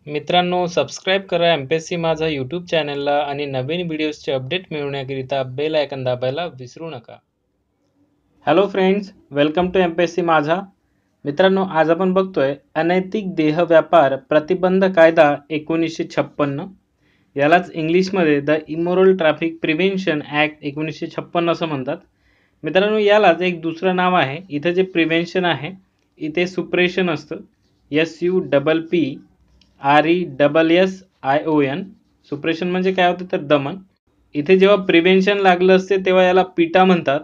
मित्रांनो, सबस्क्राईब करा एमपीएससी माझा यूट्यूब चॅनलला आणि नवीन व्हिडिओजचे अपडेट मिळवण्याकरिता बेल आयकॉन दाबायला विसरू नका. Hello friends, welcome to MPSC माझा. मित्रांनो, आज आपण बघतोय अनैतिक देह व्यापार प्रतिबंध कायदा 1956. यालाच इंग्लिशमध्ये the immoral traffic prevention act 1956 असं म्हणतात. मित्रांनो, यालाच एक दुसरं नाव आहे. इथे जे प्रिव्हेन्शन आहे इथे सुप्रेशन असतं. SUPPRESSION. सुप्रेशन म्हणजे काय होतं तर दमन. इथे जेव्हा प्रिव्हेन्शन लागलं असते तेव्हा याला पिटा म्हणतात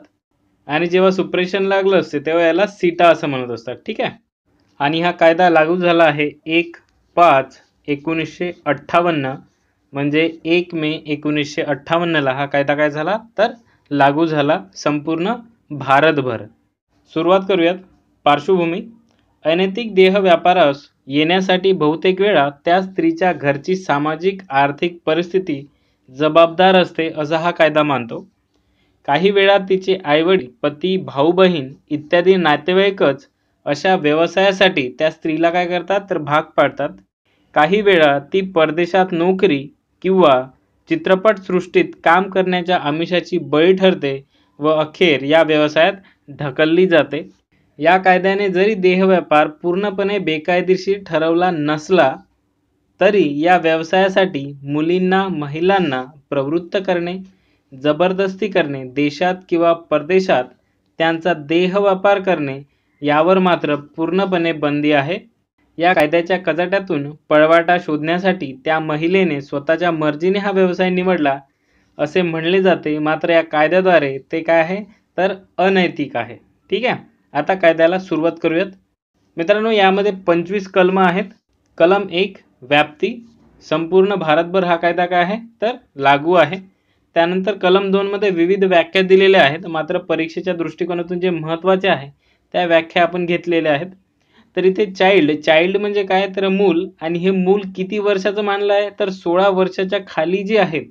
आणि जेव्हा सुप्रेशन लागलं असते तेव्हा याला सीटा असं म्हणत असतात. ठीक आहे. आणि हा कायदा लागू झाला आहे 1/5/1958 म्हणजे 1 मे 1958 हा कायदा काय झाला तर लागू झाला संपूर्ण भारतभर. सुरुवात करूयात. पार्श्वभूमी. अनैतिक देह व्यापारास येण्यासाठी बहुतेक वेळा त्या स्त्रीच्या घरची सामाजिक आर्थिक परिस्थिती जबाबदार असते असा हा कायदा मानतो. काही वेळा तिचे आईवडील, पती, भाऊ बहीण इत्यादी नातेवाईकच अशा व्यवसायासाठी त्या स्त्रीला काय करतात तर भाग पाडतात. काही वेळा ती परदेशात नोकरी किंवा चित्रपटसृष्टीत काम करण्याच्या आमिषाची बळी ठरते व अखेर या व्यवसायात ढकलली जाते. या कायद्याने जरी देहव्यापार पूर्णपणे बेकायदेशीर ठरवला नसला तरी या व्यवसायासाठी मुलींना, महिलांना प्रवृत्त करणे, जबरदस्ती करणे, देशात किंवा परदेशात त्यांचा देहव्यापार करणे यावर मात्र पूर्णपणे बंदी आहे. या कायद्याच्या कचाट्यातून पळवाटा शोधण्यासाठी त्या महिलेने स्वतःच्या मर्जीने हा व्यवसाय निवडला असे म्हणले जाते. मात्र या कायद्याद्वारे ते काय आहे तर अनैतिक आहे. ठीक आहे. आता कायद्याला सुरुवात करूयात. मित्रांनो, यामध्ये 25 कलम आहेत. कलम 1 व्याप्ती. संपूर्ण भारतभर हा कायदा काय आहे तर लागू आहे. त्यानंतर कलम 2 मध्ये विविध व्याख्या दिलेल्या आहेत. मात्र परीक्षेच्या दृष्टिकोनातून जे महत्त्वाचे आहे त्या व्याख्या आपण घेतलेल्या आहेत. तर इथे चाइल्ड म्हणजे काय तर मूल, आणि हे मूल किती वर्षाचं मानलं आहे तर 16 वर्षाच्या खाली जे आहेत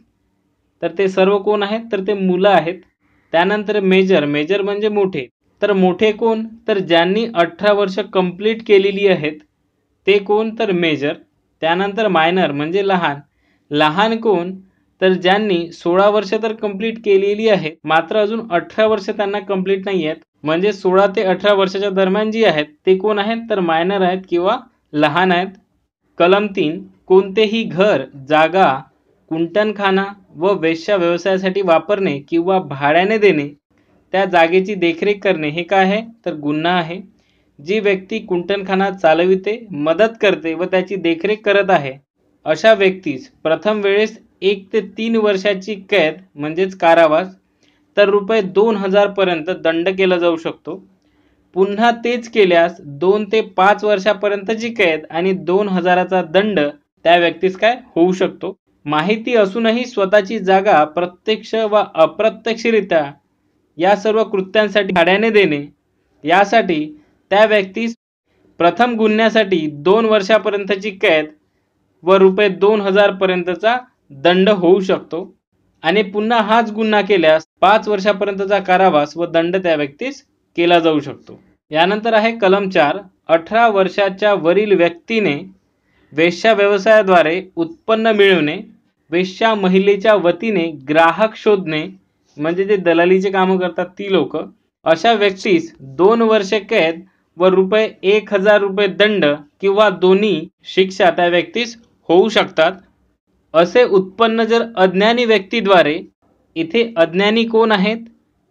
तर ते सर्व कोण आहेत तर ते मुलं आहेत. त्यानंतर मेजर म्हणजे मोठे. तर मोठे कोण तर ज्यांनी 18 वर्ष कंप्लीट केलेली आहेत ते कोण तर मेजर. त्यानंतर मायनर म्हणजे लहान कोण तर ज्यांनी 16 वर्ष तर कंप्लीट केलेली आहेत मात्र अजून 18 वर्ष त्यांना कंप्लीट नाही आहेत, म्हणजे 16 ते 18 वर्षाच्या दरम्यान जी आहेत ते कोण आहेत तर मायनर आहेत किंवा लहान आहेत. कलम 3 कोणतेही घर, जागा, कुंटणखाना व वेश्या व्यवसायासाठी वापरणे किंवा भाड्याने देणे, त्या जागेची देखरेख करणे हे काय आहे तर गुन्हा आहे. जी व्यक्ती कुंटणखाना चालविते, मदत करते व त्याची देखरेख करत आहे अशा व्यक्तीस प्रथम वेळेस 1 ते 3 वर्षाची कैद म्हणजेच कारावास तर ₹2000 पर्यंत दंड केला जाऊ शकतो. पुन्हा तेच केल्यास 2 ते 5 वर्षापर्यंतची कैद आणि 2000चा दंड त्या व्यक्तीस काय होऊ शकतो. माहिती असूनही स्वतःची जागा प्रत्यक्ष व अप्रत्यक्षरित्या या सर्व कृत्यांसाठी भाड्याने देणे यासाठी त्या व्यक्तीस प्रथम गुन्ह्यासाठी 2 वर्षापर्यंतची कैद व ₹2000 पर्यंतचा दंड होऊ शकतो. आणि पुन्हा हाच गुन्हा केल्यास 5 वर्षापर्यंतचा कारावास व दंड त्या व्यक्तीस केला जाऊ शकतो. यानंतर आहे कलम 4 18 वर्षाच्या वरील व्यक्तीने वेश्या व्यवसायाद्वारे उत्पन्न मिळवणे, वेश्या महिलेच्या वतीने ग्राहक शोधणे म्हणजे जे दलालीचे कामं करतात ती लोक, अशा व्यक्तीस 2 वर्षे कैद व ₹1000 दंड किंवा दोन्ही शिक्षा त्या व्यक्तीस होऊ शकतात. असे उत्पन्न जर अज्ञानी व्यक्तीद्वारे, इथे अज्ञानी कोण आहेत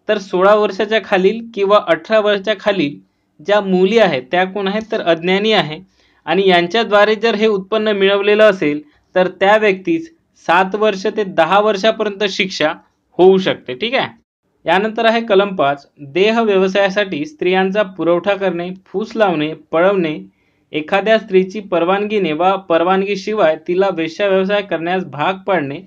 तर 16 वर्षाच्या खालील किंवा 18 वर्षाच्या खालील ज्या मुली आहेत त्या कोण आहेत तर अज्ञानी आहे, आणि यांच्याद्वारे जर हे उत्पन्न मिळवलेलं असेल तर त्या व्यक्तीस 7 वर्ष ते 10 वर्षापर्यंत शिक्षा होऊ शकते. ठीक आहे. यानंतर आहे कलम 5 देह व्यवसायासाठी स्त्रियांचा पुरवठा करणे, फूस लावणे, पळवणे, एखाद्या स्त्रीची परवानगीने वा परवानगीशिवाय तिला वेश्या व्यवसाय करण्यास भाग पाडणे,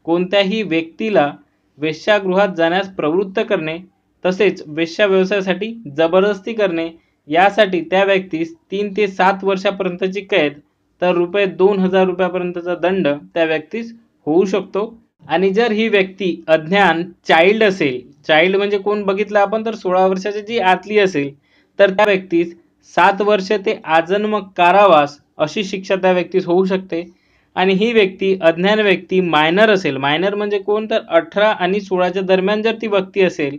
कोणत्याही व्यक्तीला वेश्यागृहात जाण्यास प्रवृत्त करणे, तसेच वेश्या व्यवसायासाठी जबरदस्ती करणे यासाठी त्या व्यक्तीस 3 ते 7 वर्षापर्यंतची कैद तर ₹2000 पर्यंतचा दंड त्या व्यक्तीस होऊ शकतो. आणि जर ही व्यक्ती अज्ञान चाइल्ड असेल, चाइल्ड म्हणजे कोण बघितलं आपण तर 16 वर्षाची जी आतली असेल तर त्या व्यक्तीस 7 वर्ष ते आजन्म कारावास अशी शिक्षा त्या व्यक्तीस होऊ शकते. आणि ही व्यक्ती अज्ञान व्यक्ती मायनर असेल, मायनर म्हणजे कोण, तर 18 आणि 16च्या दरम्यान जर ती व्यक्ती असेल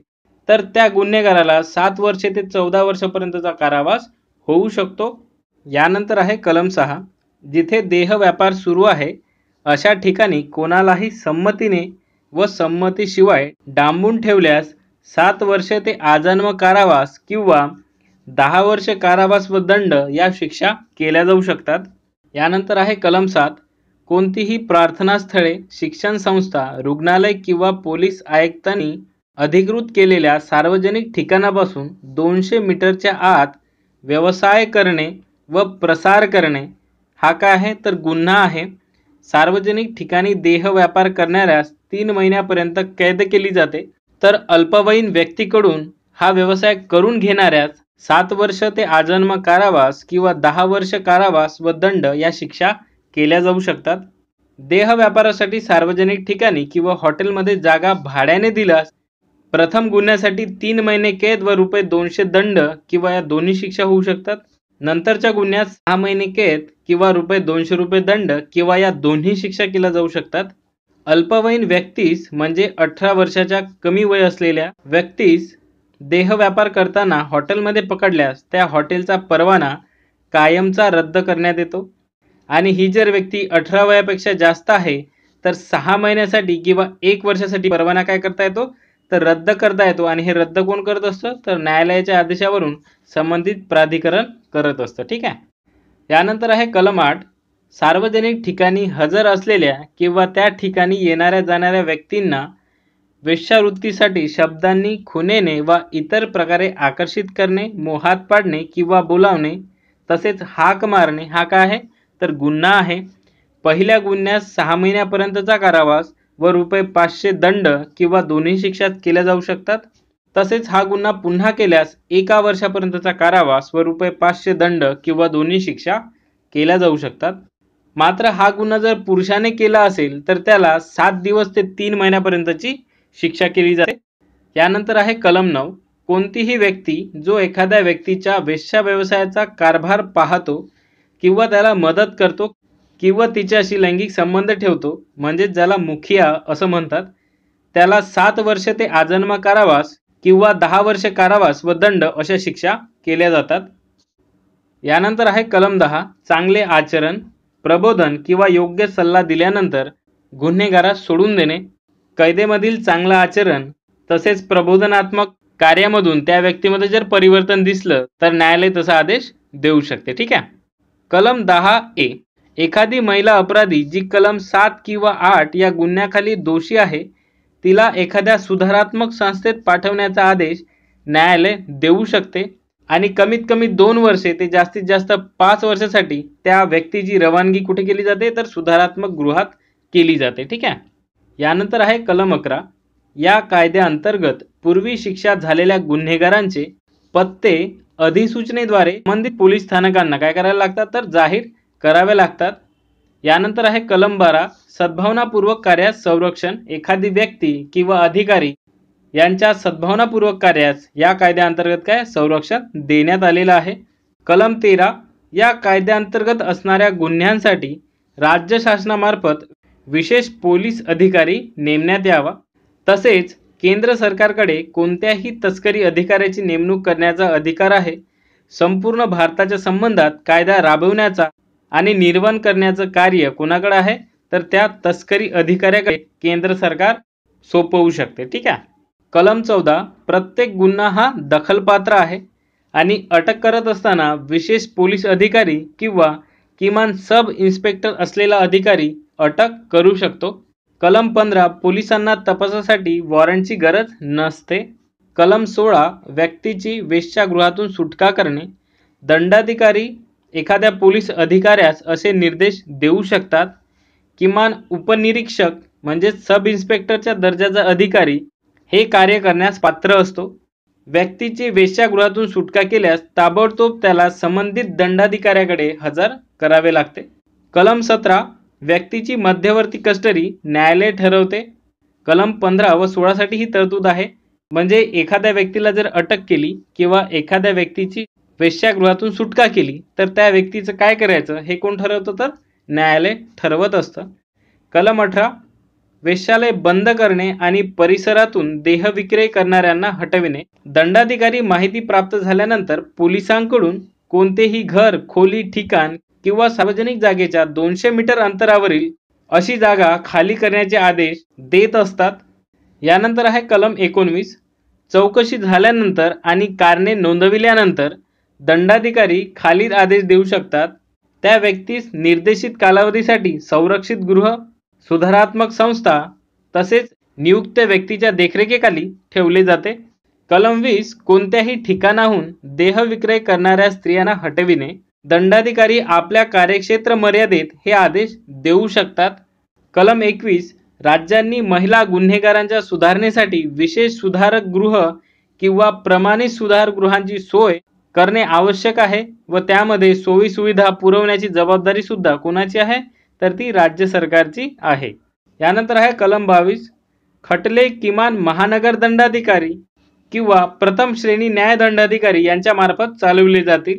तर त्या गुन्हेगाराला 7 वर्षे ते 14 वर्षापर्यंतचा कारावास होऊ शकतो. यानंतर आहे कलम 6. जिथे देह व्यापार सुरू आहे अशा ठिकाणी कोणालाही संमतीने व संमतीशिवाय डांबून ठेवल्यास 7 वर्षे ते आजन्म कारावास किंवा 10 वर्षे कारावास व दंड या शिक्षा केल्या जाऊ शकतात. यानंतर आहे कलम 7. कोणतीही प्रार्थनास्थळे, शिक्षण संस्था, रुग्णालय किंवा पोलीस आयुक्तांनी अधिकृत केलेल्या सार्वजनिक ठिकाणापासून 200 मीटरच्या आत व्यवसाय करणे व प्रसार करणे हा काय आहे, तर गुन्हा आहे. सार्वजनिक ठिकाणी देह व्यापार करणाऱ्यास 3 महिन्यापर्यंत कैद केली जाते, तर अल्पवयीन व्यक्तीकडून हा व्यवसाय करून घेणाऱ्यास 7 वर्ष ते आजन्म कारावास किंवा 10 वर्ष कारावास व दंड या शिक्षा केल्या जाऊ शकतात. देह व्यापारासाठी सार्वजनिक ठिकाणी किंवा हॉटेलमध्ये जागा भाड्याने दिल्यास प्रथम गुन्ह्यासाठी 3 महिने कैद व रुपये 200 दंड किंवा या दोन्ही शिक्षा होऊ शकतात. नंतरच्या गुन्ह्यात 6 महिने कैद किंवा रुपये 200 दंड किंवा या दोन्ही शिक्षा केल्या जाऊ शकतात. अल्पवयीन व्यक्तीस म्हणजे 18 वर्षाच्या कमी वय असलेल्या व्यक्तीस देह व्यापार करताना हॉटेलमध्ये पकडल्यास त्या हॉटेलचा परवाना कायमचा रद्द करण्यात येतो. आणि ही जर व्यक्ती 18 वयापेक्षा जास्त आहे तर 6 महिन्यासाठी किंवा 1 वर्षासाठी परवाना काय करता येतो, तर रद्द करता येतो. आणि हे रद्द कोण करत असतं, तर न्यायालयाच्या आदेशावरून संबंधित प्राधिकरण करत असतं. ठीक आहे. यानंतर आहे कलम 8. सार्वजनिक ठिकाणी हजर असलेल्या किंवा त्या ठिकाणी येणाऱ्या जाणाऱ्या व्यक्तींना वेश्यावृत्तीसाठी शब्दांनी, खुणेने व इतर प्रकारे आकर्षित करणे, मोहात पाडणे किंवा बोलावणे तसेच हाक मारणे हा काय आहे, तर गुन्हा आहे. पहिल्या गुन्ह्यास 6 महिन्यापर्यंतचा कारावास व रुपये 500 दंड किंवा दोन्ही शिक्षा केल्या जाऊ शकतात. तसेच हा गुन्हा पुन्हा केल्यास 1 वर्षापर्यंतचा कारावास व रुपये 500 दंड किंवा दोन्ही शिक्षा केल्या जाऊ शकतात. मात्र हा गुन्हा जर पुरुषाने केला असेल तर त्याला 7 दिवस ते 3 महिन्यापर्यंतची शिक्षा केली जाते. यानंतर आहे कलम 9. कोणतीही व्यक्ती जो एखाद्या व्यक्तीच्या वेश्या व्यवसायाचा कारभार पाहतो किंवा त्याला मदत करतो किंवा तिच्याशी लैंगिक संबंध ठेवतो, म्हणजे ज्याला मुखिया असं म्हणतात, त्याला 7 वर्ष ते आजन्म कारावास किंवा 10 वर्ष कारावास व दंड अशा शिक्षा केल्या जातात. यानंतर आहे कलम 10. चांगले आचरण, प्रबोधन किंवा योग्य सल्ला दिल्यानंतर गुन्हेगारास सोडून देणे. कैदेमधील चांगलं आचरण तसेच प्रबोधनात्मक कार्यामधून त्या व्यक्तीमध्ये जर परिवर्तन दिसलं तर न्यायालय तसा आदेश देऊ शकते. ठीक आहे. कलम 10A. एखादी महिला अपराधी जी कलम 7 किंवा 8 या गुन्ह्याखाली दोषी आहे तिला एखाद्या सुधारात्मक संस्थेत पाठवण्याचा आदेश न्यायालय देऊ शकते. आणि कमीत कमी 2 वर्षे ते जास्तीत जास्त 5 वर्षासाठी त्या व्यक्तीची रवानगी कुठे केली जाते, तर सुधारात्मक गृहात केली जाते. ठीक आहे. यानंतर आहे कलम 11. या कायद्याअंतर्गत पूर्वी शिक्षा झालेल्या गुन्हेगारांचे पत्ते अधिसूचनेद्वारे संबंधित पोलीस स्थानकांना काय करायला लागतात, तर जाहीर करावे लागतात. यानंतर आहे कलम 12. सद्भावनापूर्वक कार्यास संरक्षण. एखादी व्यक्ती किंवा अधिकारी यांच्या सद्भावनापूर्वक कार्यास या कायद्याअंतर्गत काय संरक्षण देण्यात आलेलं आहे. कलम 13. या कायद्याअंतर्गत असणाऱ्या गुन्ह्यांसाठी राज्य शासनामार्फत विशेष पोलीस अधिकारी नेमण्यात यावा. तसेच केंद्र सरकारकडे कोणत्याही तस्करी अधिकाऱ्याची नेमणूक करण्याचा अधिकार आहे. संपूर्ण भारताच्या संबंधात कायदा राबवण्याचा आणि निर्वहन करण्याचं कार्य कोणाकडे आहे, तर त्या तस्करी अधिकाऱ्याकडे केंद्र सरकार सोपवू शकते. ठीक आहे. कलम 14. प्रत्येक गुन्हा हा दखलपात्र आहे आणि अटक करत असताना विशेष पोलीस अधिकारी किंवा किमान सब इन्स्पेक्टर असलेला अधिकारी अटक करू शकतो. कलम 15. पोलिसांना तपासासाठी वॉरंटची गरज नसते. कलम 16. व्यक्तीची वेश्यागृहातून सुटका करणे. दंडाधिकारी एखाद्या पोलीस अधिकाऱ्यास असे निर्देश देऊ शकतात. किमान उपनिरीक्षक म्हणजे सब इन्स्पेक्टरच्या दर्जाचा अधिकारी हे कार्य करण्यास पात्र असतो. व्यक्तीची वेश्यागृहातून सुटका केल्यास ताबडतोब त्याला संबंधित दंडाधिकाऱ्याकडे हजर करावे लागते. कलम 17. व्यक्तीची मध्यवर्ती कस्टडी न्यायालय ठरवते. कलम 15 व 16 साठी ही तरतूद आहे. म्हणजे एखाद्या व्यक्तीला जर अटक केली किंवा एखाद्या व्यक्तीची वेश्यागृहातून सुटका केली तर त्या व्यक्तीचं काय करायचं हे कोण ठरवतं, तर न्यायालय ठरवत असतं. कलम 18 वेश्यालय बंद करणे आणि परिसरातून देहविक्रय करणाऱ्यांना हटविणे. दंडाधिकारी माहिती प्राप्त झाल्यानंतर पोलिसांकडून कोणतेही घर, खोली, ठिकाण किंवा सार्वजनिक जागेच्या 200 मीटर अंतरावरील अशी जागा खाली करण्याचे आदेश देत असतात. यानंतर आहे कलम 19 चौकशी झाल्यानंतर आणि कारणे नोंदविल्यानंतर दंडाधिकारी खालील आदेश देऊ शकतात. त्या व्यक्तीस निर्देशित कालावधीसाठी संरक्षित गृह, सुधारात्मक संस्था तसेच नियुक्त व्यक्तीच्या देखरेखीखाली ठेवले जाते. कलम 20 कोणत्याही ठिकाणाहून देहविक्रय करणाऱ्या स्त्रियांना हटविणे. दंडाधिकारी आपल्या कार्यक्षेत्र मर्यादेत हे आदेश देऊ शकतात. कलम 21 राज्यांनी महिला गुन्हेगारांच्या सुधारणेसाठी विशेष सुधारक गृह किंवा प्रमाणित सुधारगृहांची सोय करणे आवश्यक आहे व त्यामध्ये सोयी सुविधा पुरवण्याची जबाबदारी सुद्धा कोणाची आहे, तर ती राज्य सरकारची आहे. यानंतर आहे कलम 22 खटले किमान महानगर दंडाधिकारी किंवा प्रथम श्रेणी न्यायदंडाधिकारी यांच्या मार्फत चालवले जातील.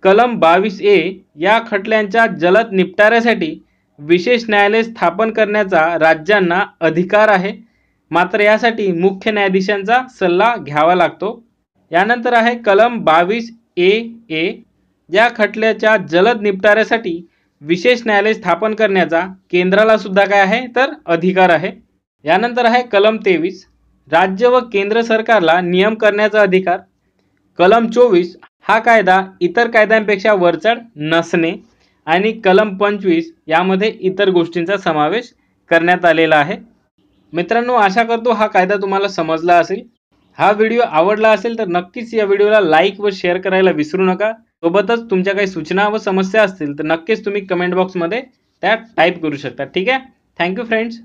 कलम 22A या खटल्यांच्या जलद निपटाऱ्यासाठी विशेष न्यायालय स्थापन करण्याचा राज्यांना अधिकार आहे, मात्र यासाठी मुख्य न्यायाधीशांचा सल्ला घ्यावा लागतो. यानंतर आहे कलम 22A या खटल्याच्या जलद निपटाऱ्यासाठी विशेष न्यायालय स्थापन करण्याचा केंद्राला सुद्धा काय आहे, तर अधिकार आहे. यानंतर आहे कलम 23 राज्य व केंद्र सरकारला नियम करण्याचा अधिकार. कलम 24 हा कायदा इतर कायद्यांपेक्षा वरचढ नसणे आणि कलम 25 यामध्ये इतर गोष्टींचा समावेश करण्यात आलेला आहे. मित्रांनो, आशा करतो हा कायदा तुम्हाला समजला असेल. हा व्हिडिओ आवडला असेल तर नक्कीच या व्हिडिओला लाईक व शेअर करायला विसरू नका. सोबतच तुमच्या काही सूचना व समस्या असतील तर नक्कीच तुम्ही कमेंट बॉक्समध्ये त्या टाईप करू शकता. ठीक आहे. Thank you friends.